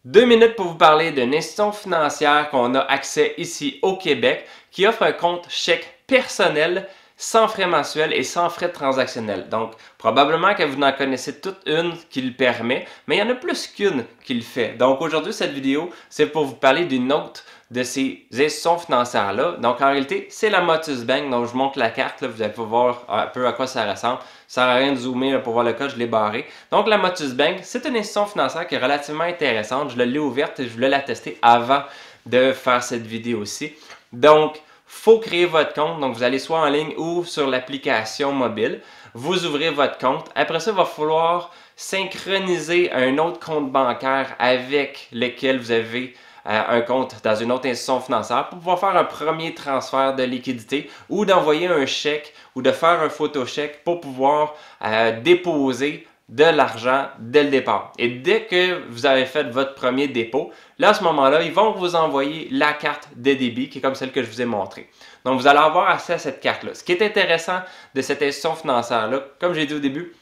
2 minutes pour vous parler d'une institution financière qu'on a accès ici au Québec qui offre un compte chèque personnel sans frais mensuels et sans frais transactionnels. Donc, probablement que vous en connaissez toute une qui le permet, mais il y en a plus qu'une qui le fait. Donc, aujourd'hui, cette vidéo, c'est pour vous parler d'une autre de ces institutions financières-là. Donc, en réalité, c'est la Motus Bank. Donc, je vous montre la carte, là, vous allez pouvoir voir un peu à quoi ça ressemble. Ça sert à rien de zoomer là, pour voir le code, je l'ai barré. Donc, la Motus Bank, c'est une institution financière qui est relativement intéressante. Je l'ai ouverte et je voulais la tester avant de faire cette vidéo-ci. Donc, faut créer votre compte. Donc, vous allez soit en ligne ou sur l'application mobile. Vous ouvrez votre compte. Après ça, il va falloir synchroniser un autre compte bancaire avec lequel vous avez un compte dans une autre institution financière pour pouvoir faire un premier transfert de liquidité ou d'envoyer un chèque ou de faire un photo-chèque pour pouvoir déposer de l'argent dès le départ. Et dès que vous avez fait votre premier dépôt, là, à ce moment-là, ils vont vous envoyer la carte de débit qui est comme celle que je vous ai montrée. Donc, vous allez avoir accès à cette carte-là. Ce qui est intéressant de cette institution financière-là, comme j'ai dit au début,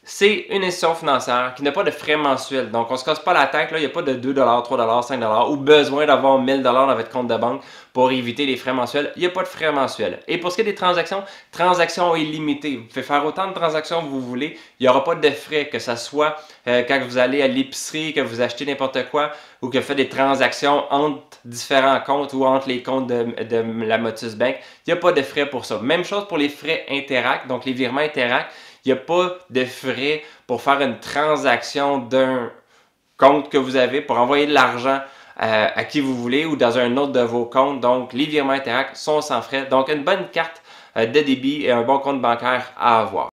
c'est une institution financière qui n'a pas de frais mensuels. Donc, on ne se casse pas la tête, là, il n'y a pas de 2 3 5 ou besoin d'avoir 1000 dans votre compte de banque pour éviter les frais mensuels. Il n'y a pas de frais mensuels. Et pour ce qui est des transactions illimitées. Vous pouvez faire autant de transactions que vous voulez. Il n'y aura pas de frais, que ce soit quand vous allez à l'épicerie, que vous achetez n'importe quoi ou que vous faites des transactions entre différents comptes ou entre les comptes de la Motus Bank. Il n'y a pas de frais pour ça. Même chose pour les frais Interac, donc les virements Interac. Il n'y a pas de frais pour faire une transaction d'un compte que vous avez pour envoyer de l'argent à qui vous voulez ou dans un autre de vos comptes. Donc, les virements Interac sont sans frais. Donc, une bonne carte de débit et un bon compte bancaire à avoir.